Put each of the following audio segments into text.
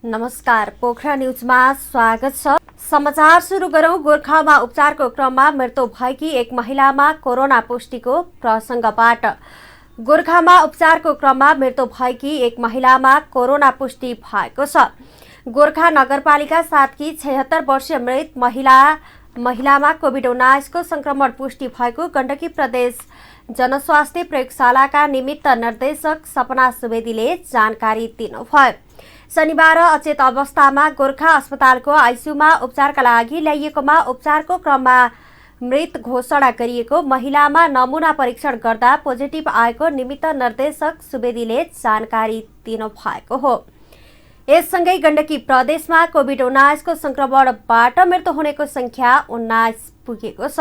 नमस्कार, पोखरा न्यूजमा स्वागत छ। समाचार सुरु गरौं। गोर्खामा उपचारको क्रममा मृत्यु भएकी एक महिलामा कोरोना पुष्टिको प्रसंगबाट। गोर्खामा उपचारको क्रममा मृत्यु भएकी एक महिलामा कोरोना पुष्टि भएको छ। गोर्खा नगरपालिका 7 की 76 वर्षीय मृत महिलामा कोभिड-19 को संक्रमण पुष्टि भएको गण्डकी प्रदेश जनस्वास्थ्य प्रयोगशालाका निमित्त निर्देशक सपना सुवेदीले जानकारी दिनुभयो। शनिबार अचेत अवस्थामा गोर्खा अस्पतालको आइसियुमा उपचारका लागि ल्याइएकोमा उपचारको क्रममा मृत घोषणा गरिएको महिलामा नमुना परीक्षण गर्दा पोजिटिभ आएको निमित्त निर्देशक सुवेदीले जानकारी दिनुभएको हो। यससँगै गण्डकी प्रदेशमा कोभिड-19 को संक्रमणबाट मृत्यु हुनेको संख्या 19 पुगेको छ।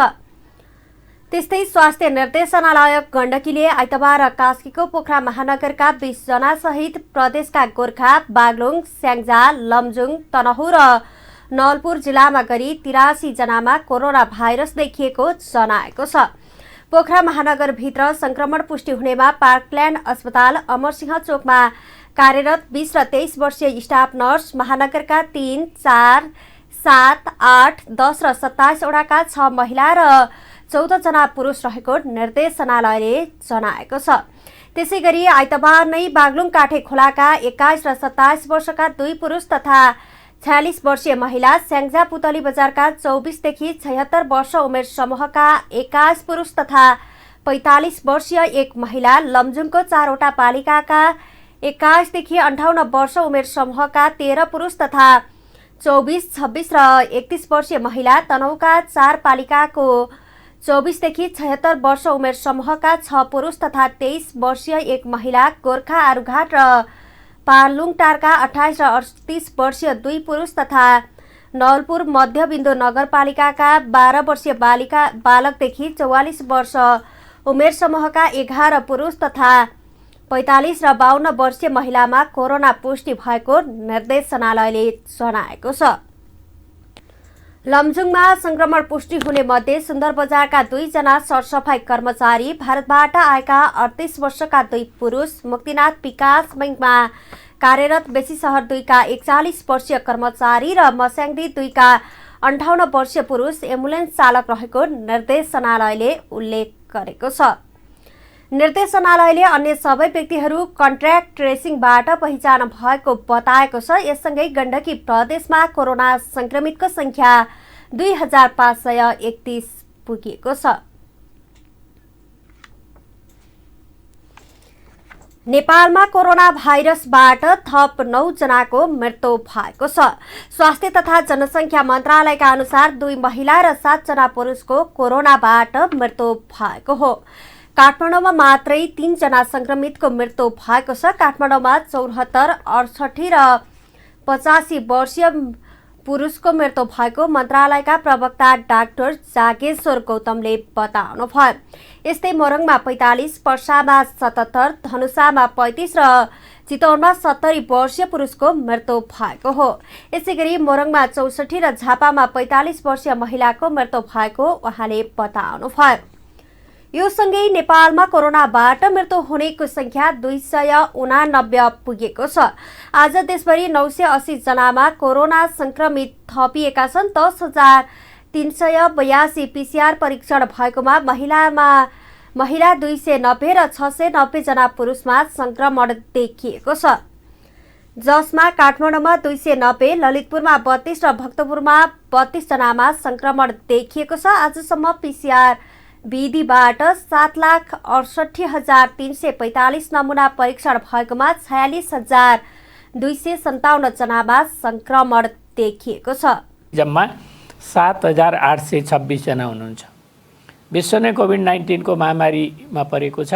त्यस्तै स्वास्थ्य निर्देशनालय गण्डकीले आइतबार कास्कीको पोखरा महानगरका 20 जना सहित प्रदेशका गोर्खा, बागलुङ, स्याङ्जा, लमजुङ, तनहुँ र नवलपुर जिल्लामा गरी 83 जनामा कोरोना भाइरस देखिएको जनाएको छ। पोखरा महानगरभित्र संक्रमण पुष्टि हुनेमा पार्कल्यान्ड अस्पताल, अमरसिंह चोकमा कार्यरत 20 र 23 वर्षीय स्टाफ नर्स, महानगरका 3, 4, 7, 8, 10 र 27 वडाका 6 महिला र 14 जना पुरुष रहेको निर्देशनालयले जनाएको छ। त्यसैगरी आइतबार नै बागलुङ काठे खोलाका 21 र 27 वर्षका 2 पुरुष तथा 46 वर्षीय महिला, स्याङ्जा पुतली बजारका 24 देखि 76 वर्ष उमेर समूहका 21 पुरुष तथा 45 वर्षीय एक महिला, लमजुङको 4 वटा पालिकाका 21 देखि 58 वर्ष उमेर समूहका 13 पुरुष तथा 24, 26 र 31 वर्षीय महिला, तनहुँका 4 पालिकाको 24 देखि 76 वर्ष उमेर समूहका 6 पुरुष तथा 23 वर्षीय एक महिला, गोर्खा आरुघाट र पालुङटारका 28 र 38 वर्षीय 2 पुरुष तथा नवलपुर मध्यबिन्दु नगरपालिकाका 12 वर्षीय बालकदेखि 44 वर्ष उमेर समूहका 11 पुरुष तथा 45 र 52 वर्षीय महिलामा कोरोना पुष्टि भएको निर्देशनालयले जनाएको छ। लमजुङमा संक्रमण पुष्टि हुने मध्ये सुन्दर बजारका 2 जना सरसफाई कर्मचारी, भारतबाट आएका 38 वर्षका 2 पुरुष, मुक्तिनाथ विकास बैङ्कमा कार्यरत बेसी सहर 2 का 41 वर्षीय कर्मचारी र मस्याङदी 2 का 58 वर्षीय पुरुष एम्बुलेन्स चालक रहेको निर्देशनालयले उल्लेख गरेको छ। निर्देशनालयले अन्य सबै व्यक्तिहरू कन्ट्र्याक्ट ट्रेसिङबाट पहिचान भएको बताएको छ। यससँगै गण्डकी प्रदेशमा कोरोना संक्रमितको संख्या 2531 पुगेको छ। नेपालमा कोरोना भाइरसबाट थप 9 जनाको मृत्यु भएको छ। स्वास्थ्य तथा जनसङ्ख्या मन्त्रालयका अनुसार 2 महिला र 7 जना पुरुषको कोरोनाबाट मृत्यु भएको हो। काठमाडौँमा मात्रै 3 जना संक्रमितको मृत्यु भएको छ। काठमाडौँमा 74, 68 र 85 वर्षीय पुरुषको मृत्यु भएको मन्त्रालयका प्रवक्ता डाक्टर जागेश्वर गौतमले बताउनुभयो। यस्तै मोरङमा 45, पर्सामा 77, धनुषामा 35 र चितवनमा 70 वर्षीय पुरुषको मृत्यु भएको हो। यसैगरी मोरङमा 64 र झापामा 45 वर्षीय महिलाको मृत्यु भएको उहाँले बताउनुभयो। यो सँगै नेपालमा कोरोनाबाट मृत्यु हुनेको संख्या 289 पुगेको छ। आज देशभरि 980 जनामा कोरोना संक्रमित थपिएका छन्। 10,382 पीसीआर परीक्षण भएकोमा महिला 290 र 690 जना पुरुषमा संक्रमण देखिएको छ, जसमा काठमाडौँमा 290, ललितपुरमा 32 र भक्तपुरमा 32 जनामा संक्रमण देखिएको छ। आजसम्म पीसीआर विधिबाट 7,68,345 नमुना परीक्षण भएकोमा 46,257 जनामा संक्रमण देखिएको छ। जम्मा 7,826 जना हुनुहुन्छ। विश्व नै कोभिड-19 को महामारीमा परेको छ।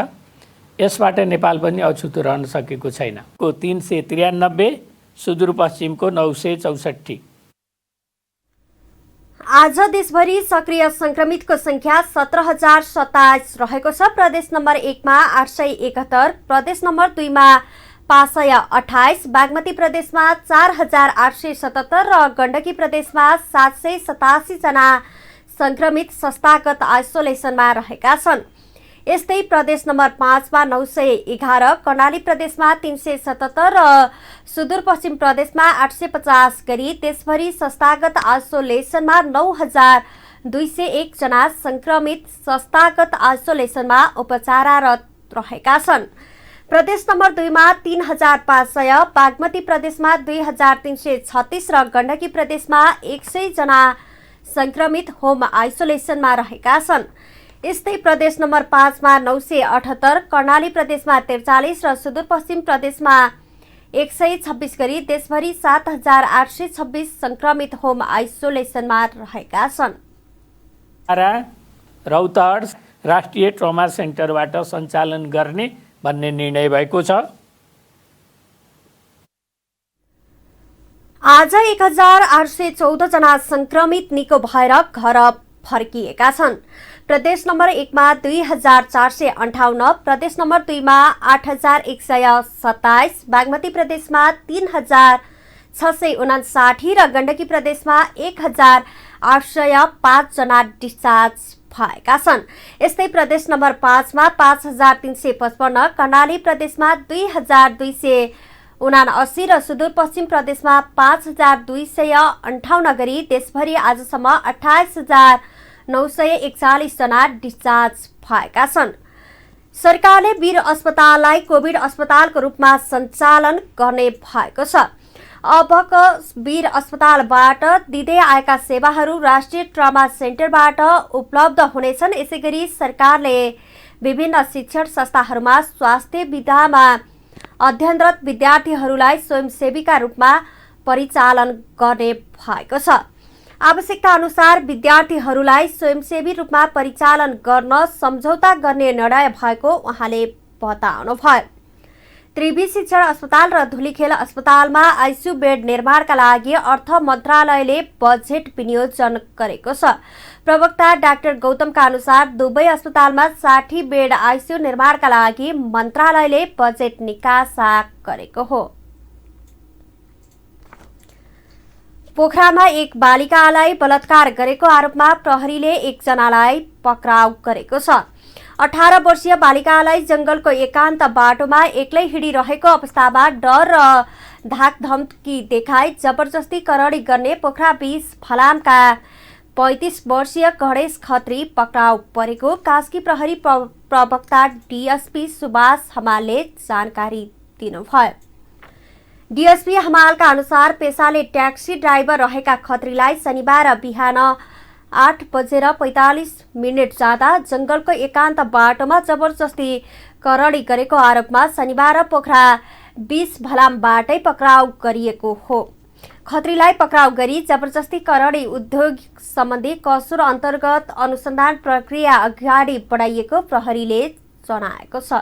यसबाट नेपाल पनि अछुतो रहन सकेको छैन। 393, सुदूरपश्चिमको 964। आज देशभरि सक्रिय संक्रमितको संख्या 17,027 रहेको छ। प्रदेश नम्बर 1 मा 871, प्रदेश नम्बर 2 मा 528, बागमती प्रदेशमा 4,877 र गण्डकी प्रदेशमा 787 जना संक्रमित संस्थागत आइसोलेसनमा रहेका छन्। यस्तै प्रदेश नम्बर 5 मा 911, कर्णाली प्रदेशमा 377 र सुदूरपश्चिम प्रदेशमा 850 गरी देशभरि संस्थागत आइसोलेसनमा 9201 जना संक्रमित संस्थागत आइसोलेसनमा उपचाररत रहेका छन्। प्रदेश नम्बर 2 मा 3500, बागमती प्रदेशमा 2336 र गण्डकी प्रदेशमा 100 जना संक्रमित होम आइसोलेसनमा रहेका छन्। यस्तै प्रदेश नम्बर 5 मा 978, कर्णाली प्रदेशमा 43 र सुदूरपश्चिम प्रदेशमा 126 गरी देशभरि 7826 संक्रमित होम आइसोलेसनमा रहेका छन्। रौतहट राष्ट्रिय ट्रमा सेन्टरबाट सञ्चालन गर्ने भन्ने निर्णय भएको छ। आज 1814 जना संक्रमित निको भएर घर फर्किएका छन्। प्रदेश नम्बर 1 मा 2458, प्रदेश नम्बर 2 मा 8127, बागमती प्रदेशमा 3659 र गण्डकी प्रदेशमा 1805 जना डिस्चार्ज भएका छन्। यस्तै प्रदेश नम्बर 5 मा 5355, कर्णाली प्रदेशमा 2279 र सुदूरपश्चिम प्रदेशमा 5258 गरी देशभरि आजसम्म 28941 जना डिस्चार्ज भएका छन्। सरकारले वीर अस्पताललाई कोभिड अस्पतालको रूपमा सञ्चालन गर्ने भएको छ। अबको वीर अस्पतालबाट दिँदै आएका सेवाहरू राष्ट्रिय ट्रमा सेन्टरबाट उपलब्ध हुनेछन्। यसैगरी सरकारले विभिन्न शिक्षण संस्थाहरूमा स्वास्थ्य विधामा अध्ययनरत विद्यार्थीहरूलाई स्वयंसेवीका रूपमा परिचालन गर्ने भएको छ। आवश्यकता अनुसार विद्यार्थीहरूलाई स्वयंसेवी रूपमा परिचालन गर्न सम्झौता गर्ने निर्णय भएको उहाँले बताउनुभयो। त्रिवी शिक्षण अस्पताल र धुलीखेल अस्पतालमा आइसियु बेड निर्माणका लागि अर्थ मन्त्रालयले बजेट विनियोजन गरेको छ। प्रवक्ता डाक्टर गौतमका अनुसार दुवै अस्पतालमा 60 बेड आइसियु निर्माणका लागि मन्त्रालयले बजेट निकासा गरेको हो। पोखरामा एक बालिकालाई बलात्कार गरेको आरोपमा प्रहरीले एकजनालाई पक्राउ गरेको छ। 18 वर्षीय बालिकालाई जंगलको एकान्त बाटोमा एक्लै हिँडिरहेको अवस्थामा डर र धाकधम्की देखाई जबरजस्ती करडी गर्ने पोखरा 20 फलामका 35 वर्षीय गणेश खत्री पक्राउ परेको कास्की प्रहरी प्रवक्ता डीएसपी सुभाष हमालले जानकारी दिनुभयो। डीएसपी हमालका अनुसार पेसाले ट्याक्सी ड्राइभर रहेका खत्रीलाई शनिबार बिहान 8:45 जाँदा जंगलको एकान्त बाटोमा जबरजस्ती करडी गरेको आरोपमा शनिबार पोखरा 20 फलामबाटै पक्राउ गरिएको हो। खत्रीलाई पक्राउ गरी जबरजस्ती करडी उद्योग सम्बन्धी कसुर अन्तर्गत अनुसन्धान प्रक्रिया अगाडि बढाइएको प्रहरीले जनाएको छ।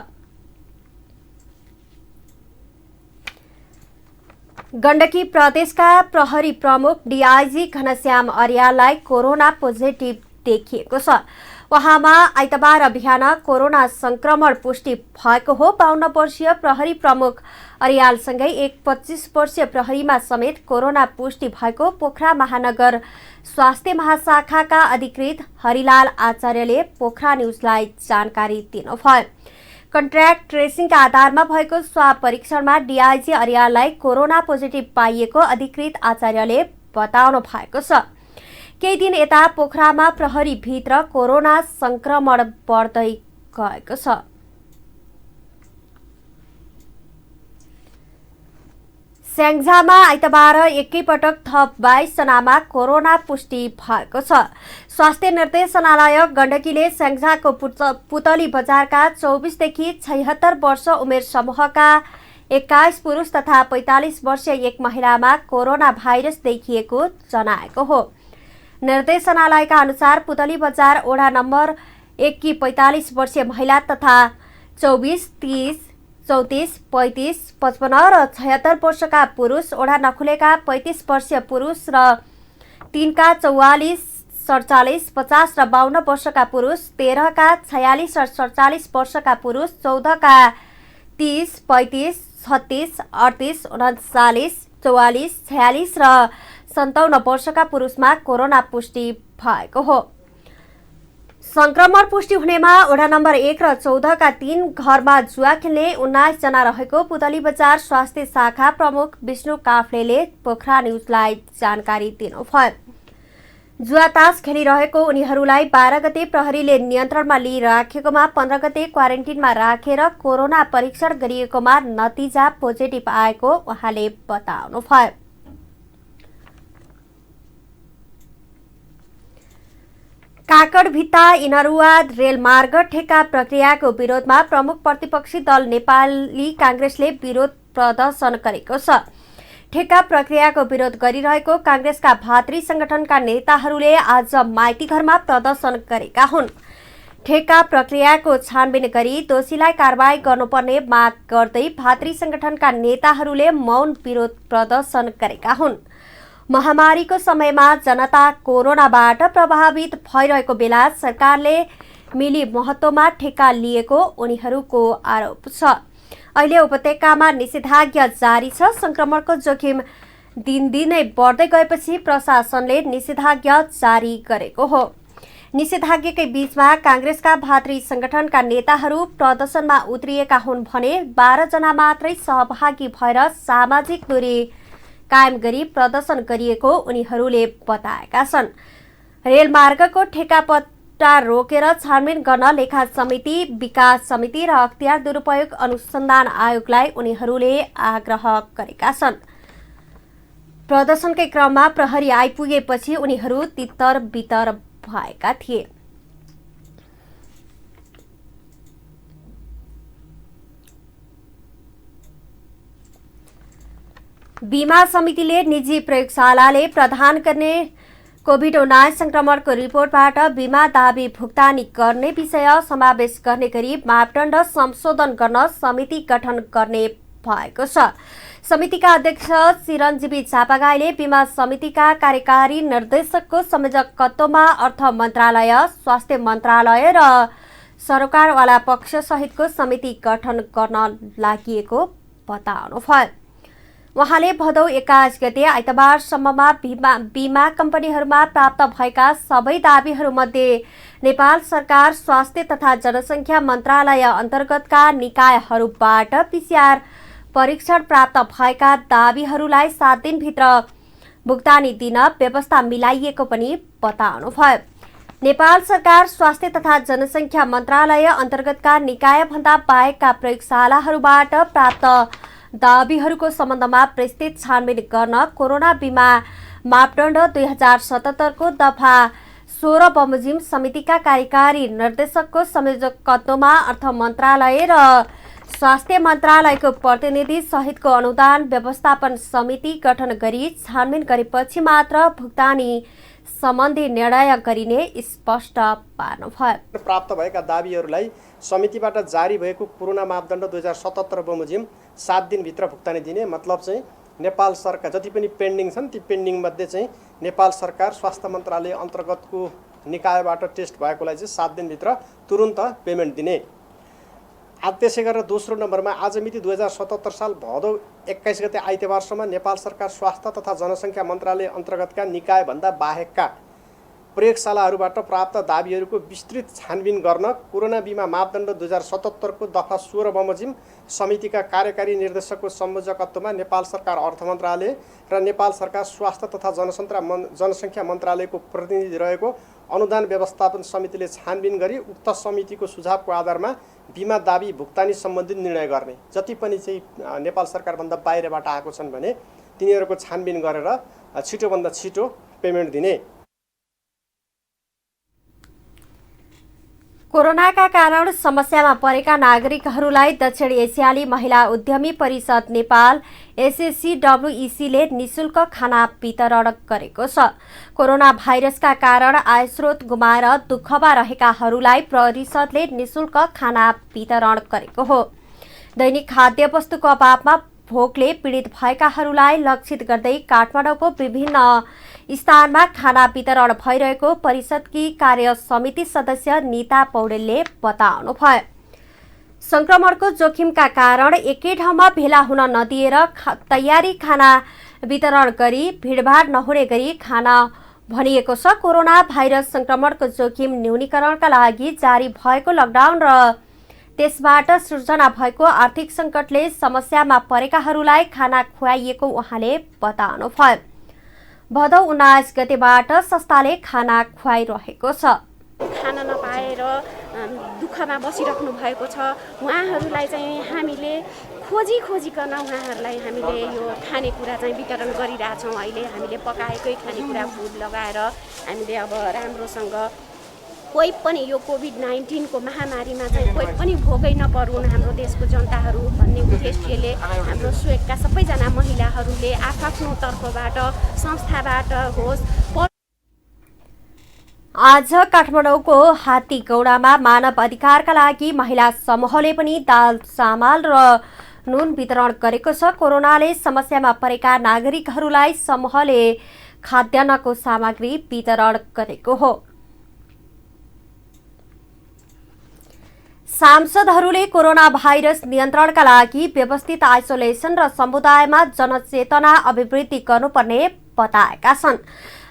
गण्डकी प्रदेशका प्रहरी प्रमुख डीआईजी घनश्याम अर्याललाई कोरोना पोजिटिभ देखिएको छ। उहाँमा आइतबार बिहान कोरोना संक्रमण पुष्टि भएको हो। 52 वर्षीय प्रहरी प्रमुख अर्यालसँगै एक 25 वर्षीय प्रहरीमा समेत कोरोना पुष्टि भएको पोखरा महानगर स्वास्थ्य महाशाखाका अधिकृत हरिलाल आचार्यले पोखरा न्युजलाई जानकारी दिनुभयो। कन्ट्र्याक्ट ट्रेसिङका आधारमा भएको स्वाब परीक्षणमा डीआईजी अर्याललाई कोरोना पोजिटिभ पाइएको अधिकृत आचार्यले बताउनु भएको छ। केही दिन यता पोखरामा प्रहरी भित्र कोरोना संक्रमण बढ्दै गएको छ। स्याङ्जामा आइतबार एकैपटक थप 22 जनामा कोरोना पुष्टि भएको छ। स्वास्थ्य निर्देशनालय गण्डकीले स्याङ्जाको पुतली बजारका 24 देखि 76 वर्ष उमेर समूहका 21 पुरुष तथा 45 वर्षीय एक महिलामा कोरोना भाइरस देखिएको जनाएको हो। निर्देशनालयका अनुसार पुतली बजार ओडा नम्बर 1 की 45 वर्षीय महिला तथा 24, 30, 34, 35, 55 र 76 वर्षका पुरुष, ओडा नखुलेका 35 वर्षीय पुरुष र 3 का 44, 47, 50 र 52 वर्षका पुरुष, 13 का 46 र 47 वर्षका पुरुष, 14 का 30, 35, 36, 38, 39, 44, 46 र 57 वर्षका पुरुषमा कोरोना पुष्टि भएको हो। संक्रमण पुष्टि हुनेमा वडा नम्बर 1 र 14 का 3 घरमा जुवा खेल्ने 19 जना रहेको पुतली बजार स्वास्थ्य शाखा प्रमुख विष्णु काफ्लेले पोखरा न्युजलाई जानकारी दिनुभयो। जुवा तास खेलिरहेको उनीहरूलाई 12 गते प्रहरीले नियन्त्रणमा लिइराखेकोमा 15 गते क्वारेन्टिनमा राखेर कोरोना परीक्षण गरिएकोमा नतिजा पोजिटिभ आएको उहाँले बताउनुभयो। काकडभिट्टा इनरुवा रेलमार्ग ठेक्का प्रक्रियाको विरोधमा प्रमुख प्रतिपक्षी दल नेपाली कांग्रेसले विरोध प्रदर्शन गरेको छ। ठेक्का प्रक्रियाको विरोध गरिरहेको कांग्रेसका भातृ संगठनका नेताहरूले आज माइतीघरमा प्रदर्शन गरेका हुन्। ठेक्का प्रक्रियाको छानबिन गरी दोषीलाई कारबाही गर्नुपर्ने माग गर्दै भातृ संगठनका नेताहरूले मौन विरोध प्रदर्शन गरेका हुन्। महामारीको समयमा जनता कोरोनाबाट प्रभावित भइरहेको बेला सरकारले मिली महत्त्वमा ठेक्का लिएको उनीहरूको आरोप छ। अहिले उपत्यकामा निषेधाज्ञा जारी छ। संक्रमणको जोखिम दिनदिनै बढ्दै गएपछि प्रशासनले निषेधाज्ञा जारी गरेको हो। निषेधाज्ञाकै बीचमा कांग्रेसका भातृ संगठनका नेताहरू प्रदर्शनमा उत्रिएका हुन् भने 12 जना मात्रै सहभागी भएर सामाजिक दूरी कायम गरी प्रदर्शन गरिएको उनीहरूले बताएका छन्। रेलमार्गको ठेक्कापट्टा रोकेर छानबिन गर्न लेखा समिति, विकास समिति र अख्तियार दुरुपयोग अनुसन्धान आयोगलाई उनीहरूले आग्रह गरेका छन्। प्रदर्शनकै क्रममा प्रहरी आइपुगेपछि उनीहरू तितर बितर भएका थिए। बीमा समितिले निजी प्रयोगशालाले प्रदान गर्ने कोभिड-19 संक्रमणको रिपोर्टबाट बीमा दाबी भुक्तानी गर्ने विषय समावेश गर्ने गरी मापदण्ड संशोधन गर्न समिति गठन गर्ने भएको छ। समितिका अध्यक्ष चिरञ्जीवी चापागाईले बीमा समितिका कार्यकारी निर्देशकको संयोजकत्वमा अर्थ मन्त्रालय, स्वास्थ्य मन्त्रालय र सरकारवाला पक्ष सहितको समिति गठन गर्न लागि बताउनुभयो। उहाँले भदौ 21 गते आइतबारसम्ममा बीमा कम्पनीहरूमा प्राप्त भएका सबै दाबीहरूमध्ये नेपाल सरकार स्वास्थ्य तथा जनसङ्ख्या मन्त्रालय अन्तर्गतका निकायहरूबाट पीसीआर परीक्षण प्राप्त भएका दाबीहरूलाई 7 दिनभित्र भुक्तानी दिन व्यवस्था मिलाइएको पनि बताउनुभयो। नेपाल सरकार स्वास्थ्य तथा जनसङ्ख्या मन्त्रालय अन्तर्गतका निकायभन्दा बाहेकका प्रयोगशालाहरूबाट प्राप्त दाबीहरूको सम्बन्धमा विस्तृत छानबिन गर्न कोरोना बीमा मापदण्ड 2077 को दफा 16 बमोजिम समितिका कार्यकारी निर्देशकको संयोजकत्वमा अर्थ मन्त्रालय र स्वास्थ्य मन्त्रालयको प्रतिनिधि सहितको अनुदान व्यवस्थापन समिति गठन गरी छानबिन गरेपछि मात्र भुक्तानी सम्बन्धी निर्णय गरिने स्पष्ट पार्नुभयो। प्राप्त भएका दाबीहरूलाई समितिबाट जारी भएको कोरोना मापदण्ड 2077 बमोजिम 7 दिनभित्र भुक्तानी दिने मतलब चाहिँ नेपाल सरकार जति पनि पेन्डिङ छन् ती पेन्डिङ मध्ये चाहिँ नेपाल सरकार स्वास्थ्य मन्त्रालय अन्तर्गतको निकायबाट टेस्ट भएकोलाई चाहिँ 7 दिनभित्र तुरुन्त पेमेन्ट दिने। त्यसै गरेर दोस्रो नम्बरमा आज मिति 2077 साल भदौ 21 गते आइतबारसम्म नेपाल सरकार स्वास्थ्य तथा जनसङ्ख्या मन्त्रालय अन्तर्गतका निकायभन्दा बाहेकका प्रयोगशालाहरूबाट प्राप्त दाबीहरूको विस्तृत छानबिन गर्न कोरोना बीमा मापदण्ड 2077 को दफा 16 बमोजिम समितिका कार्यकारी निर्देशकको संयोजकत्वमा नेपाल सरकार अर्थ मन्त्रालय र नेपाल सरकार स्वास्थ्य तथा जनसङ्ख्या मन्त्रालयको प्रतिनिधि रहेको अनुदान व्यवस्थापन समितिले छानबिन गरी उक्त समितिको सुझावको आधारमा बीमा दाबी भुक्तानी सम्बन्धी निर्णय गर्ने। जति पनि चाहिँ नेपाल सरकारभन्दा बाहिरबाट आएको छन् भने तिनीहरूको छानबिन गरेर छिटोभन्दा छिटो पेमेन्ट दिने। कोरोनाका कारण समस्यामा परेका नागरिकहरूलाई दक्षिण एसियाली महिला उद्यमी परिषद नेपाल SACWECले निशुल्क खाना वितरण गरेको छ। कोरोना भाइरसका कारण आयस्रोत गुमाएर दुःखमा रहेकाहरूलाई परिषदले निशुल्क खाना वितरण गरेको हो। दैनिक खाद्य वस्तुको अभावमा भोकले पीडित भएकाहरूलाई लक्षित गर्दै काठमाडौँको विभिन्न स्थानमा खाना वितरण भइरहेको परिषदकी कार्य समिति सदस्य नीता पौडेलले बताउनुभयो। संक्रमणको जोखिमका कारण एकै ठाउँमा भेला हुन नदिएर तयारी खाना वितरण गरी भिडभाड नहुने गरी खाना भनिएको छ। कोरोना भाइरस संक्रमणको जोखिम न्यूनीकरणका लागि जारी भएको लकडाउन र त्यसबाट सृजना भएको आर्थिक सङ्कटले समस्यामा परेकाहरूलाई खाना खुवाइएको उहाँले बताउनुभयो। भदौ 19 गतेबाट संस्थाले खाना खुवाइरहेको छ। खाना नपाएर दुःखमा बसिराख्नु भएको छ उहाँहरूलाई चाहिँ हामीले खोजिकन उहाँहरूलाई हामीले यो खानेकुरा चाहिँ वितरण गरिरहेछौँ। अहिले हामीले पकाएकै खानेकुरा फुड लगाएर हामीले अब राम्रोसँग कोही पनि यो कोभिड-19 को महामारीमा चाहिँ कोही पनि भोगै नपरुन् हाम्रो देशको जनताहरू भन्ने उद्देश्यले हाम्रो स्वयंका सबैजना महिलाहरूले आफ्नो तर्फबाट संस्थाबाट होस्। आज काठमाडौँको हात्तीगौडामा मानव अधिकारका लागि महिला समूहले पनि दाल चामल र नुन वितरण गरेको छ। कोरोनाले समस्यामा परेका नागरिकहरूलाई समूहले खाद्यान्नको सामग्री वितरण गरेको हो। सांसदहरूले कोरोना भाइरस नियन्त्रणका लागि व्यवस्थित आइसोलेसन र समुदायमा जनचेतना अभिवृद्धि गर्नुपर्ने बताएका छन्।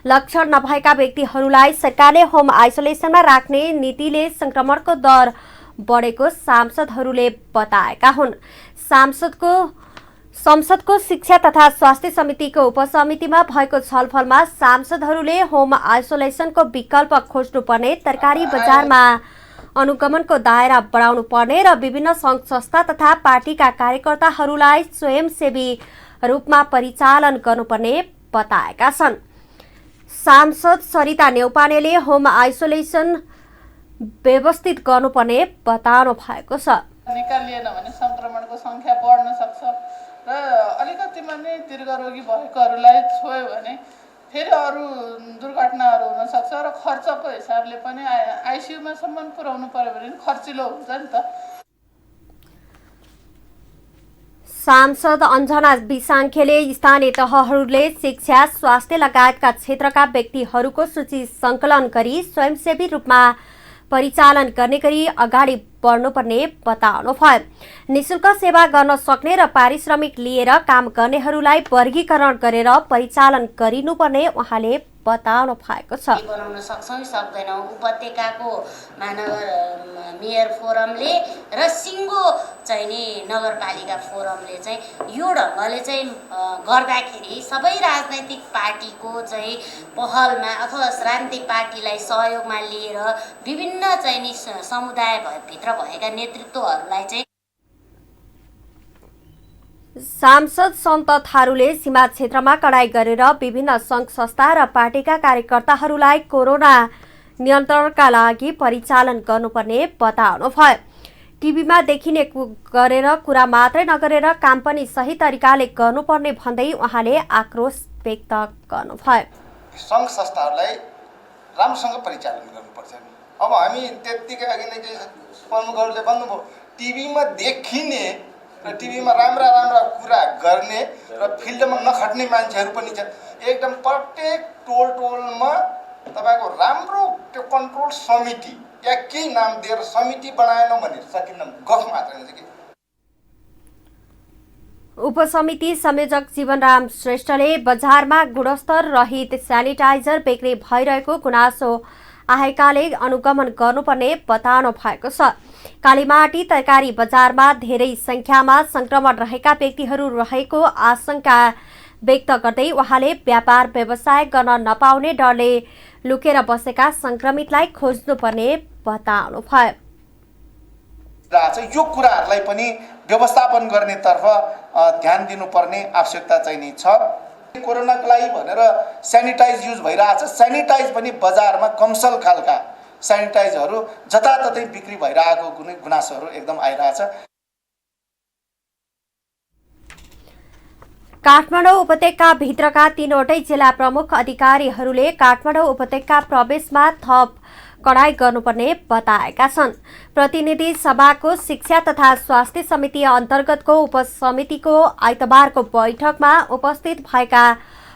लक्षण नभएका व्यक्तिहरूलाई सरकारले होम आइसोलेसनमा राख्ने नीतिले संक्रमणको दर बढेको सांसदहरूले बताएका हुन्। संसदको शिक्षा तथा स्वास्थ्य समितिको उपसमितिमा भएको छलफलमा सांसदहरूले होम आइसोलेसनको विकल्प खोज्नुपर्ने, तरकारी बजारमा अनुगमनको दायरा बढाउनु पर्ने र विभिन्न सङ्घ संस्था तथा पार्टीका कार्यकर्ताहरूलाई स्वयंसेवी रूपमा परिचालन गर्नुपर्ने बताएका छन्। सांसद सरिता नेउपानेले होम आइसोलेसन व्यवस्थित गर्नुपर्ने बताउनु भएको छ। निकालिएन भने संक्रमणको संख्या बढ्न सक्छ र अलिकतिमा नै दीर्घरोगी भएकोहरूलाई छोयो भने फेरि अरू दुर्घटनाहरू हुन सक्छ र खर्चको हिसाबले पनि आइसियुमा सम्म पुर्याउनु पर्यो भने खर्चिलो हुन्छ नि त। सांसद अञ्जना बिसाङ्खेले स्थानीय तहहरूले शिक्षा, स्वास्थ्य लगायतका क्षेत्रका व्यक्तिहरूको सूची सङ्कलन गरी स्वयंसेवी रूपमा परिचालन गर्ने गरी अगाडि बढ्नुपर्ने बताउनुभयो। निःशुल्क सेवा गर्न सक्ने र पारिश्रमिक लिएर काम गर्नेहरूलाई वर्गीकरण गरेर परिचालन गरिनुपर्ने उहाँले बताउनु भएको छ। बनाउन सक्छौँ सक्दैनौँ। उपत्यकाको महानगर मेयर फोरमले र सिङ्गो चाहिँ नि नगरपालिका फोरमले चाहिँ यो ढङ्गले चाहिँ गर्दाखेरि सबै राजनैतिक पार्टीको चाहिँ पहलमा अथवा राजनैतिक पार्टीलाई सहयोगमा लिएर विभिन्न चाहिँ नि समुदाय भित्र भएका नेतृत्वहरूलाई चाहिँ सांसद सन्त थारूले सीमा क्षेत्रमा कडाई गरेर विभिन्न सङ्घ संस्था र पार्टीका कार्यकर्ताहरूलाई कोरोना नियन्त्रणका लागि परिचालन गर्नुपर्ने बताउनुभयो। टिभीमा देखिने गरेर कुरा मात्रै नगरेर काम पनि सही तरिकाले गर्नुपर्ने भन्दै उहाँले आक्रोश व्यक्त गर्नुभयो। सङ्घ संस्थाहरूलाई राम्रोसँग परिचालन गर्नुपर्छ। अब हामी त्यत्तिकै अघि नै प्रमुखहरूले भन्नुभयो टिभीमा देखिने र टिभीमा राम्रा कुरा गर्ने र फिल्डमा नखट्ने मान्छेहरू पनि छन्। एकदम प्रत्येक टोलमा तपाईँको राम्रो त्यो कन्ट्रोल समिति या केही नाम दिएर समिति बनाएन भने सकिन्न, गफ मात्र हुन्छ कि। उपसमिति संयोजक जीवनराम श्रेष्ठले बजारमा गुणस्तर रहित सेनिटाइजर बिक्री भइरहेको गुनासो आएकाले अनुगमन गर्नुपर्ने बताउनु भएको छ। कालीमाटी तरकारी बजारमा धेरै संख्यामा संक्रमण रहेका व्यक्तिहरू रहेको आशंका व्यक्त गर्दै उहाँले व्यापार व्यवसाय गर्न नपाउने डरले लुकेर बसेका संक्रमितलाई खोज्नुपर्ने बताउनुभयो। यो कुराहरूलाई पनि व्यवस्थापन गर्नेतर्फ ध्यान दिनुपर्ने आवश्यकता चाहिँ नि छ। कोरोनाको लागि भनेर सेनिटाइज युज भइरहेछ। सेनिटाइज पनि बजारमा कमसल खालका सेनिटाइजहरू जताततै बिक्री भइरहेको गुनासोहरू एकदम आइरहेछ। काठमाडौँ उपत्यका भित्रका 3वटै जिल्ला प्रमुख अधिकारीहरूले काठमाडौँ उपत्यका प्रवेशमा थप कडाई गर्नुपर्ने बताएका छन्। प्रतिनिधि सभाको शिक्षा तथा स्वास्थ्य समिति अन्तर्गतको उपसमितिको आइतबारको बैठकमा उपस्थित भएका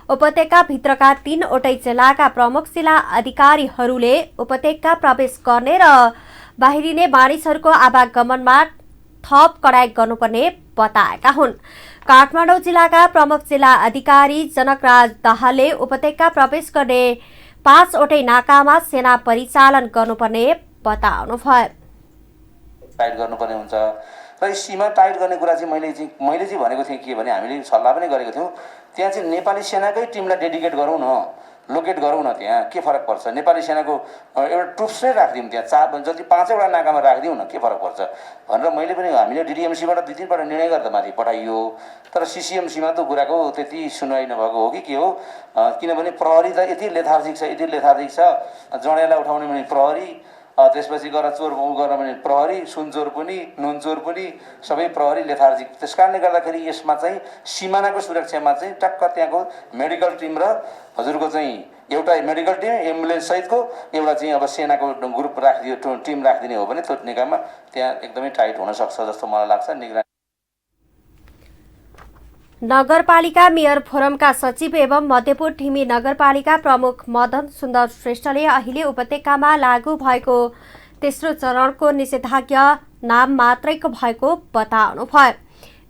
उपत्यका भित्रका 3वटै जिल्लाका प्रमुख जिल्ला अधिकारीहरूले उपत्यका प्रवेश गर्ने र बाहिरिने मानिसहरूको आवागमनमा थप कडाई गर्नुपर्ने बताएका हुन्। काठमाडौँ जिल्लाका प्रमुख जिल्ला अधिकारी जनकराज दाहालले उपत्यका प्रवेश गर्ने 5वटै नाकामा सेना परिचालन गर्नुपर्ने बताउनुभयो। टाइट गर्नुपर्ने हुन्छ र यो सीमा टाइट गर्ने कुरा चाहिँ मैले चाहिँ भनेको थिएँ के भने हामीले सल्लाह पनि गरेको थियौँ त्यहाँ चाहिँ नेपाली सेनाकै टिमलाई डेडिकेट गरौँ न, लोकेट गरौँ न, त्यहाँ के फरक पर्छ, नेपाली सेनाको एउटा ट्रुप्स नै राखिदिउँ त्यहाँ जति 5वटा नाकामा राखिदिउँ न, के फरक पर्छ भनेर मैले पनि हामीले डिडिएमसीबाट 2-3 पल्ट निर्णय गर्दा माथि पठाइयो। तर सिसिएमसीमा त कुराको त्यति सुनवाई नभएको हो कि के हो, किनभने प्रहरी त यति लेथार्जिक छ, जडेला उठाउने भने प्रहरी, त्यसपछि गएर चोर गर्न भने प्रहरी, सुनचोर पनि नुनचोर पनि सबै प्रहरी लेथार्जिक। त्यस कारणले गर्दाखेरि यसमा चाहिँ सिमानाको सुरक्षामा चाहिँ टक्क त्यहाँको मेडिकल टिम र हजुरको चाहिँ एउटा मेडिकल टिम एम्बुलेन्स सहितको एउटा चाहिँ अब सेनाको ग्रुप राखिदियो, टिम राखिदिने हो भने त्यो निकायमा त्यहाँ एकदमै टाइट हुनसक्छ जस्तो मलाई लाग्छ। निगरानी नगरपालिका मेयर फोरमका सचिव एवं मध्यपुर ठिमी नगरपालिका प्रमुख मदन सुन्दर श्रेष्ठले अहिले उपत्यकामा लागू भएको तेस्रो चरणको निषेधाज्ञा नाम मात्रैको भएको बताउनुभयो।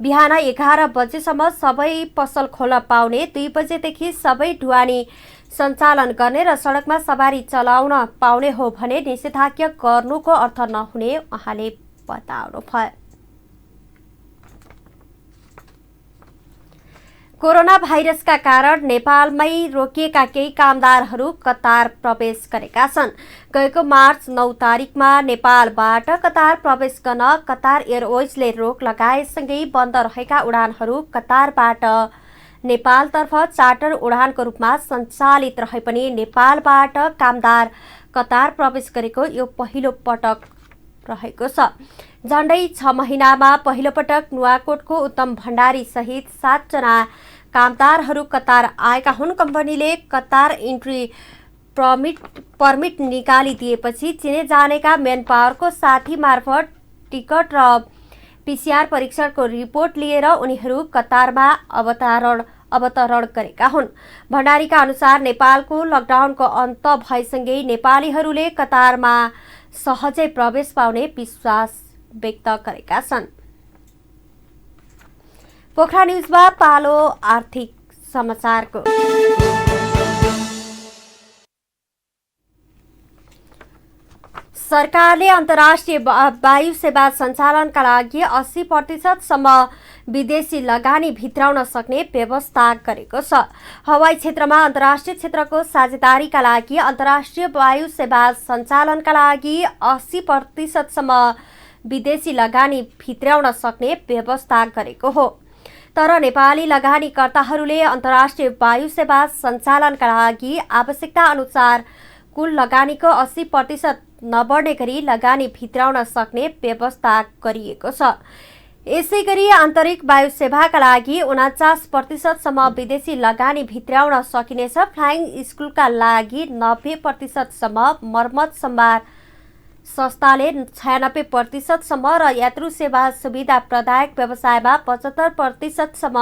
बिहान 11 बजेसम्म सबै पसल खोल्न पाउने, 2 बजेदेखि सबै ढुवानी सञ्चालन गर्ने र सडकमा सवारी चलाउन पाउने हो भने निषेधाज्ञा गर्नुको अर्थ नहुने उहाँले बताउनुभयो। कोरोना भाइरसका कारण नेपालमै रोकिएका केही कामदारहरू कतार प्रवेश गरेका छन्। गएको मार्च 9 तारिकमा नेपालबाट कतार प्रवेश गर्न कतार एयरवेजले रोक लगाएसँगै बन्द रहेका उडानहरू कतारबाट नेपालतर्फ चार्टर उडानको रूपमा सञ्चालित रहे पनि नेपालबाट कामदार कतार प्रवेश गरेको यो पहिलो पटक रहेको छ। झण्डै 6 महिनामा पहिलो पटक नुवाकोटको उत्तम भण्डारी सहित 7 जना कामदारहरू कतार आएका हुन्। कम्पनीले कतार इन्ट्री पर्मिट निकालिदिएपछि चिने जानेका मेन पावरको साथी मार्फत टिकट र पीसीआर परीक्षणको रिपोर्ट लिएर उनीहरू कतारमा अवतरण गरेका हुन्। भण्डारीका अनुसार नेपालको लकडाउनको अन्त भएसँगै नेपालीहरूले कतारमा सहजै प्रवेश पाउने विश्वास व्यक्त गरेका छन्। पोखरा न्युजमा पालो आर्थिक समाचारको। सरकारले अन्तर्राष्ट्रिय वायु सेवा सञ्चालनका लागि 80% सम्म विदेशी लगानी भित्राउन सक्ने व्यवस्था गरेको छ। हवाई क्षेत्रमा अन्तर्राष्ट्रिय क्षेत्रको साझेदारीका लागि अन्तर्राष्ट्रिय वायु सेवा सञ्चालनका लागि 80% सम्म विदेशी लगानी भित्राउन सक्ने व्यवस्था गरेको हो। तर नेपाली लगानीकर्ताहरूले अन्तर्राष्ट्रिय वायु सेवा सञ्चालनका लागि आवश्यकता अनुसार कुल लगानीको 80% नबढ्ने गरी लगानी भित्राउन सक्ने व्यवस्था गरिएको छ। यसैगरी आन्तरिक वायु सेवाका लागि 49% सम्म विदेशी लगानी भित्राउन सकिनेछ। फ्लाइङ स्कुलका लागि 90% सम्म, मर्मत सम्भार संस्थाले 96% सम्म र यात्रु सेवा सुविधा प्रदायक व्यवसायमा 75% सम्म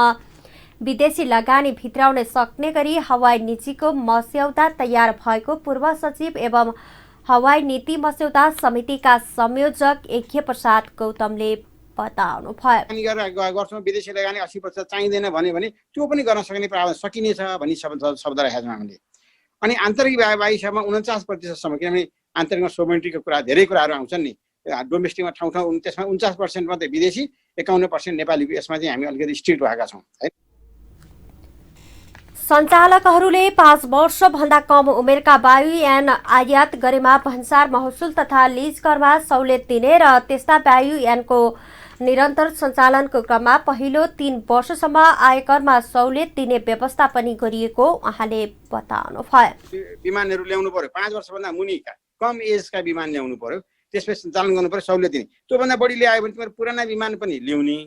विदेशी लगानी भित्राउन सक्ने गरी हवाई नीतिको मस्यौदा तयार भएको पूर्व सचिव एवं हवाई नीति मस्यौदा समितिका संयोजक एके प्रसाद गौतमले बताउनुभयो। वर्षमा विदेशी लगानी 80% चाहिँदैन भने त्यो पनि गर्न सक्ने प्रावधान सकिनेछ भन्ने शब्द राखेका छौँ हामीले। अनि आन्तरिक वायु सेवामा 49% सम्म, किनभने आन्तरिकमा सोभरेनिटीको कुरा धेरै कुराहरू आउँछन् नि, डोमेस्टिकमा ठाउँ त्यसमा 49% मात्रै विदेशी, 51% नेपालीको, यसमा चाहिँ हामी अलिकति स्ट्रिक्ट भएका छौँ। सञ्चालकहरूले 5 वर्षभन्दा कम उमेरका वायुयान आयात गरेमा भन्सार महसुल तथा लिज करमा सहुलियत दिने र त्यस्ता वायुयानको निरन्तर सञ्चालनको क्रममा पहिलो 3 वर्षसम्म आयकरमा सहुलियत दिने व्यवस्था पनि गरिएको उहाँले बताउनुभयो। विमानहरू ल्याउनु पर्यो, 5 वर्षभन्दा मुनिका कम एजका विमान ल्याउनु पर्यो, त्यसपछि सञ्चालन गर्नु पर्यो, सहुलियत दिने। त्योभन्दा बढी ल्यायो भने तिमीहरू पुराना विमान पनि ल्याउने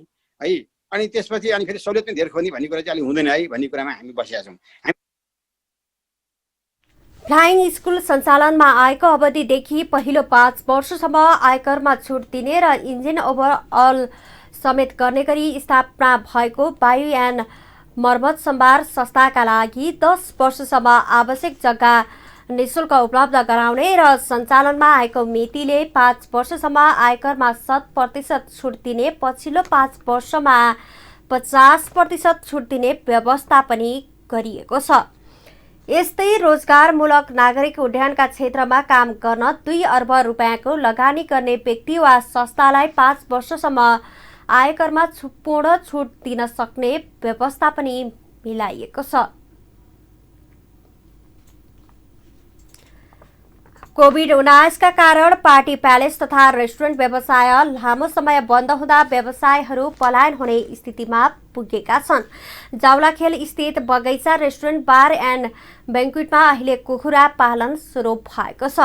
है, अनि त्यसपछि अनि फेरि सहुलियत पनि धेरै खोज्ने भन्ने कुरा चाहिँ अलिक हुँदैन है भन्ने कुरामा हामी बसेका छौँ। फ्लाइङ स्कुल सञ्चालनमा आएको अवधिदेखि पहिलो 5 वर्षसम्म आयकरमा छुट दिने र इन्जिन ओभरअल समेत गर्ने गरी स्थापना भएको वायुयान मर्मत सम्भार संस्थाका लागि 10 वर्षसम्म आवश्यक जग्गा निःशुल्क उपलब्ध गराउने र सञ्चालनमा आएको मितिले 5 वर्षसम्म आयकरमा 100% छुट दिने, पछिल्लो 5 वर्षमा 50% छुट दिने व्यवस्था पनि गरिएको छ। यस्तै रोजगारमूलक नागरिक उड्डयनका क्षेत्रमा काम गर्न 2 अर्ब रुपियाँको लगानी गर्ने व्यक्ति वा संस्थालाई 5 वर्षसम्म आयकरमा पूर्ण छुट दिन सक्ने व्यवस्था पनि मिलाइएको छ। कोभिड-19 का कारण पार्टी प्यालेस तथा रेस्टुरेन्ट व्यवसाय लामो समय बन्द हुँदा व्यवसायहरू पलायन हुने स्थितिमा पुगेका छन्। जावलाखेल स्थित बगैँचा रेस्टुरेन्ट बार एन्ड बैंक्वेटमा अहिले कुखुरा पालन सुरु भएको छ।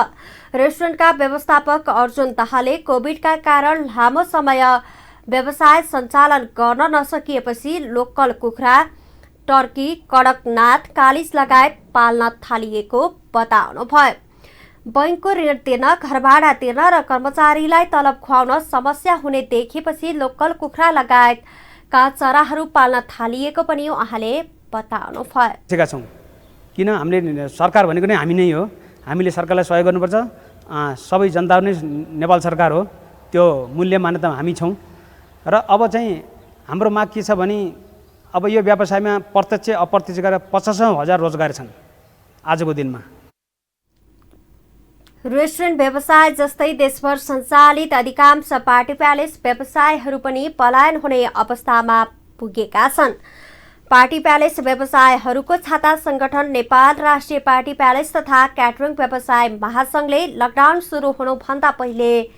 रेस्टुरेन्टका व्यवस्थापक अर्जुन दाहालले कोभिडका कारण लामो समय व्यवसाय सञ्चालन गर्न नसकिएपछि लोकल कुखुरा, टर्की, कडकनाथ, कालिज लगायत पाल्न थालिएको बताउनुभयो। बैंकको ऋण तिर्न, घरभाडा तिर्न र कर्मचारीलाई तलब खुवाउन समस्या हुने देखेपछि लोकल कुखुरा लगायतका चराहरू पाल्न थालिएको पनि उहाँले बताउनुभयो। किन हामीले सरकार भनेको नै हामी नै हो, हामीले सरकारलाई सहयोग गर्नुपर्छ। सबै जनता नै नेपाल सरकार हो, त्यो मूल्य मान्यता हामी छौँ। र अब चाहिँ हाम्रो माग के छ भने अब यो व्यवसायमा प्रत्यक्ष अप्रत्यक्ष गरेर 50,000 रोजगार छन् आजको दिनमा। रेस्टुरेन्ट व्यवसाय जस्तै देशभर सञ्चालित अधिकांश पार्टी प्यालेस व्यवसायहरू पनि पलायन हुने अवस्थामा पुगेका छन्। पार्टी प्यालेस व्यवसायहरूको छाता संगठन नेपाल राष्ट्रिय पार्टी प्यालेस तथा क्याटरिङ व्यवसाय महासंघले लकडाउन सुरु हुनुभन्दा पहिले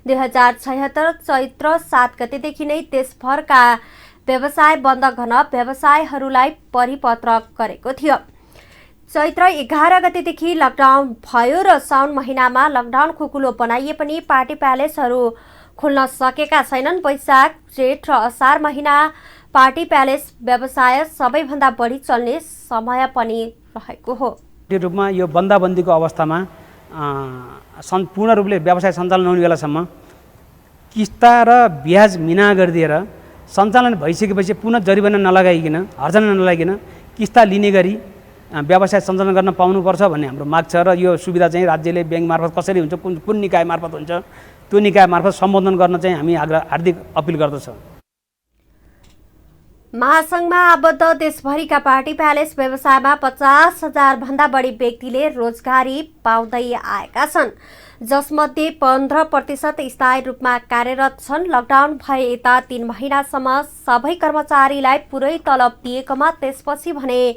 2076 चैत्र 7 गतेदेखि नै देशभरका व्यवसाय बन्द गर्न व्यवसायहरूलाई परिपत्र गरेको थियो। चैत्र 11 गतेदेखि लकडाउन भयो र साउन महिनामा लकडाउन खुकुलो बनाइए पनि पार्टी प्यालेसहरू खुल्न सकेका छैनन्। वैशाख, जेठ र असार महिना पार्टी प्यालेस व्यवसाय सबैभन्दा बढी चल्ने समय पनि रहेको हो। रूपमा यो बन्दाबन्दीको अवस्थामा पूर्ण रूपले व्यवसाय सञ्चालन हुने बेलासम्म किस्ता र ब्याज मिना गरिदिएर सञ्चालन भइसकेपछि पुनः जरिवाना नलगाइकन, हर्जना नलगाइकन किस्ता लिने गरी व्यवसाय सञ्चालन गर्न पाउनुपर्छ भन्ने हाम्रो माग छ। र यो सुविधा चाहिँ राज्यले ब्याङ्क मार्फत कसरी हुन्छ, कुन निकाय मार्फत हुन्छ, त्यो निकाय मार्फत सम्बोधन गर्न चाहिँ हामी हार्दिक अपिल गर्दछौँ। महासंघमा आबद्ध देशभरिका पार्टी प्यालेस व्यवसायमा 50,000 भन्दा बढी व्यक्तिले रोजगारी पाउँदै आएका छन्, जसमध्ये 15% स्थायी रूपमा कार्यरत छन्। लकडाउन भए यता 3 महिनासम्म सबै कर्मचारीलाई पुरै तलब दिएकोमा त्यसपछि भने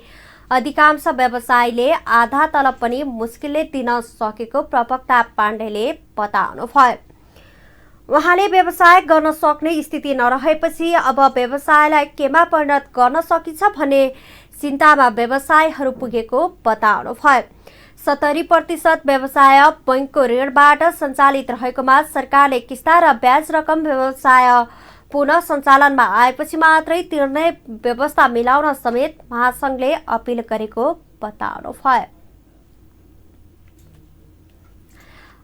अधिकांश व्यवसायीले आधा तलब पनि मुस्किलले दिन सकेको प्रवक्ता पाण्डेले बताउनुभयो। उहाँले व्यवसाय गर्न सक्ने स्थिति नरहेपछि अब व्यवसायलाई केमा परिणत गर्न सकिन्छ भन्ने चिन्तामा व्यवसायीहरू पुगेको बताउनुभयो। 70% व्यवसाय बैंकको ऋणबाट सञ्चालित रहेकोमा सरकारले किस्ता र ब्याज रकम व्यवसाय पुनः सञ्चालनमा आएपछि मात्रै तिर्ने व्यवस्था मिलाउन समेत महासंघले अपिल गरेको बताउनुभयो।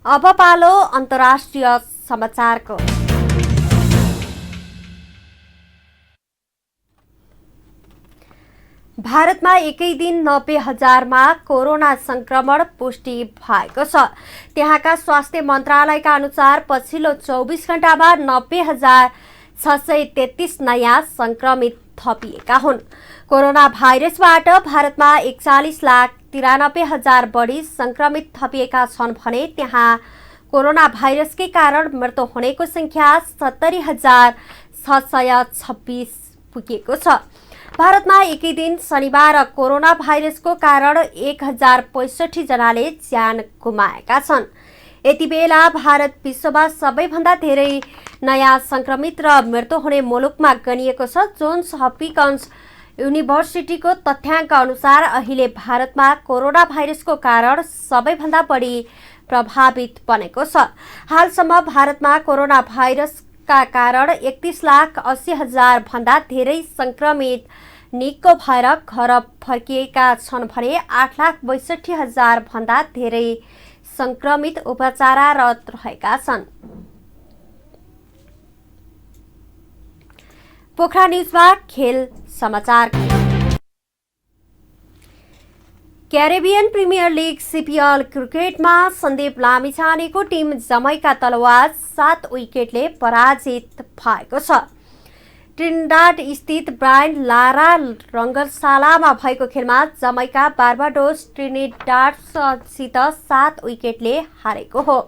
अब पालो अन्तर्राष्ट्रिय समाचारको। भारतमा एकै दिन 90,000मा कोरोना संक्रमण पुष्टि भएको छ। त्यहाँका स्वास्थ्य मन्त्रालयका अनुसार पछिल्लो 24 घण्टामा 90,633 नयाँ संक्रमित थपिएका हुन्। कोरोना भाइरसबाट भारतमा 41,93,000 बढी संक्रमित थपिएका छन् भने त्यहाँ कोरोना भाइरसकै कारण मृत्यु हुनेको संख्या 70,626 पुगेको छ। भारतमा एकै दिन शनिबार कोरोना भाइरसको कारण 1,065 जनाले ज्यान गुमाएका छन्। यति बेला भारत विश्वमा सबैभन्दा धेरै नयाँ संक्रमित र मृत्यु हुने मुलुकमा गनिएको छ। जोन्स हपकिन्स युनिभर्सिटीको तथ्याङ्क अनुसार अहिले भारतमा कोरोना भाइरसको कारण सबैभन्दा बढी प्रभावित बनेको छ। हालसम्म भारतमा कोरोना भाइरसका कारण 31,80,000 भन्दा धेरै संक्रमित निको भएर घर फर्किएका छन् भने 8,62,000 भन्दा धेरै संक्रमित उपचाररत रहेका छन्। पोखरा न्यूजमा खेल समाचार। क्यारेबियन प्रिमियर लिग सीपीएल क्रिकेटमा सन्दीप लामिछानेको टिम जमैका तलवार 7 विकेटले पराजित भएको छ। ट्रिनिडाड स्थित ब्रायन लारा रङ्गशालामा भएको खेलमा जमैका बार्बाडोस ट्रिनिडाडसित 7 विकेटले हारेको हो।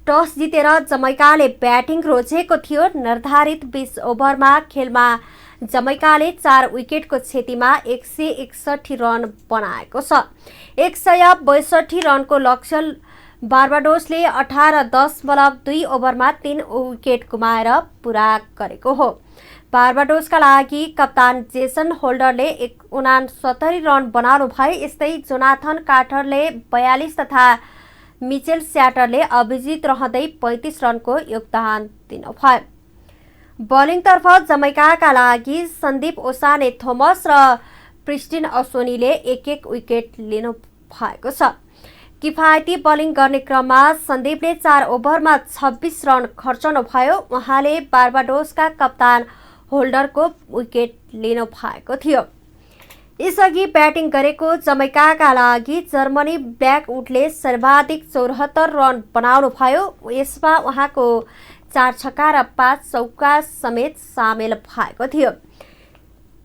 टस जितेर जमैकाले ब्याटिङ रोजेको थियो। निर्धारित 20 ओभरमा खेलमा जमैकाले 4 विकेटको क्षतिमा 161 रन बनाएको छ। 162 रनको लक्ष्य बार्बाडोसले 18.2 ओभरमा 3 विकेट गुमाएर पूरा गरेको हो। बार्बाडोसका लागि कप्तान जेसन होल्डरले 69 रन बनाउनु भयो। यस्तै जोनाथन कार्टरले 42 तथा मिचेल स्याटरले अभिजित रहँदै 35 रनको योगदान दिनुभयो। बलिङतर्फ जमैकाका लागि सन्दीप ओसाने थोमस र प्रिस्टिन असोनीले 1-1 विकेट लिनु भएको छ। किफायती बलिङ गर्ने क्रममा सन्दीपले 4 ओभरमा 26 रन खर्चनु भयो। उहाँले बार्बाडोसका कप्तान होल्डरको विकेट लिनु भएको थियो। यसअघि ब्याटिङ गरेको जमैकाका लागि जर्मनी ब्ल्याकवुडले सर्वाधिक 74 रन बनाउनु भयो। यसमा उहाँको 4 छक्का र 5 चौका समेत सामेल भएको थियो।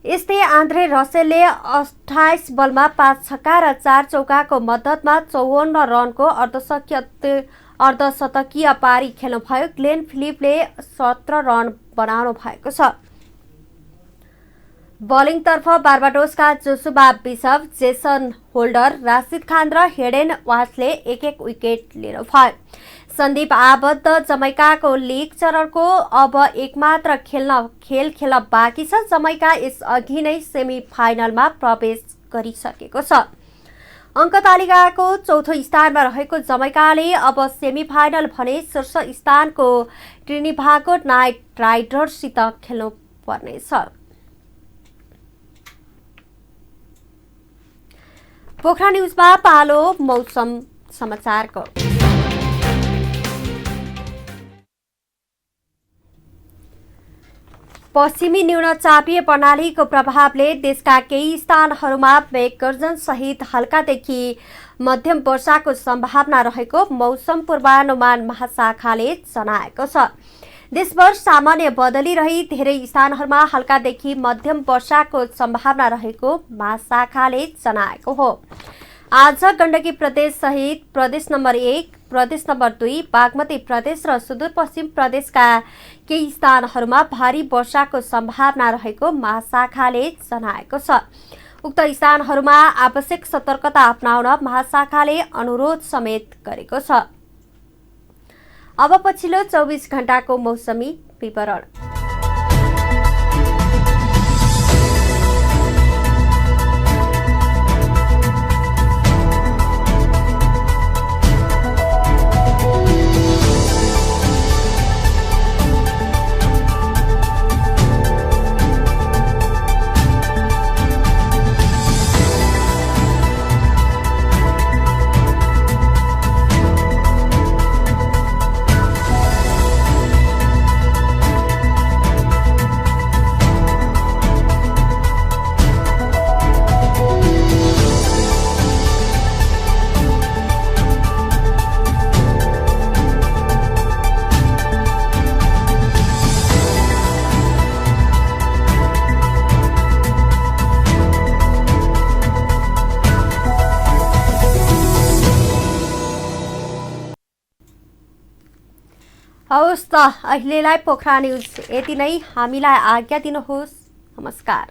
यस्तै आन्द्रे रसेलले 28 बलमा 5 छक्का र 4 चौकाको मद्दतमा 54 रनको अर्धशतकीय पारी खेल्नुभयो। ग्लेन फिलिपले 17 रन बनाउनु भएको छ। बलिङतर्फ बार्बाडोसका जोसुवा bishop, Jason holder, Rashid Khan र हेडेन वाचले 1-1 विकेट लिनुभयो। सन्दीप आबद्ध जमैकाको लिग चरणको अब एकमात्र खेल खेल्न बाँकी छ। जमैका यसअघि नै सेमी फाइनलमा प्रवेश गरिसकेको छ। अङ्क तालिकाको चौथो स्थानमा रहेको जमैकाले अब सेमी फाइनल भने शीर्ष स्थानको ट्रिनिडाड नाइट राइडर्ससित खेल्नु पर्नेछ। पोखरा न्युजमा पालो मौसम समाचारको। पश्चिमी न्यूनचापीय प्रणालीको प्रभावले देशका केही स्थानहरूमा मेघगर्जन सहित हल्कादेखि मध्यम वर्षाको सम्भावना रहेको मौसम पूर्वानुमान महाशाखाले जनाएको छ। देशभर सामान्य बदली रही धेरै स्थानहरूमा हल्कादेखि मध्यम वर्षाको सम्भावना रहेको महाशाखाले जनाएको हो। आज गण्डकी प्रदेश सहित प्रदेश नम्बर 1, प्रदेश नम्बर 2, बागमती प्रदेश र सुदूरपश्चिम प्रदेशका केही स्थानहरूमा भारी वर्षाको सम्भावना रहेको महाशाखाले जनाएको छ। उक्त स्थानहरूमा आवश्यक सतर्कता अपनाउन महाशाखाले अनुरोध समेत गरेको छ। अब पछिल्लो 24 घण्टाको मौसमी विवरण। हवस् त अहिलेलाई पोखरा न्युज यति नै। हामीलाई आज्ञा दिनुहोस्। नमस्कार।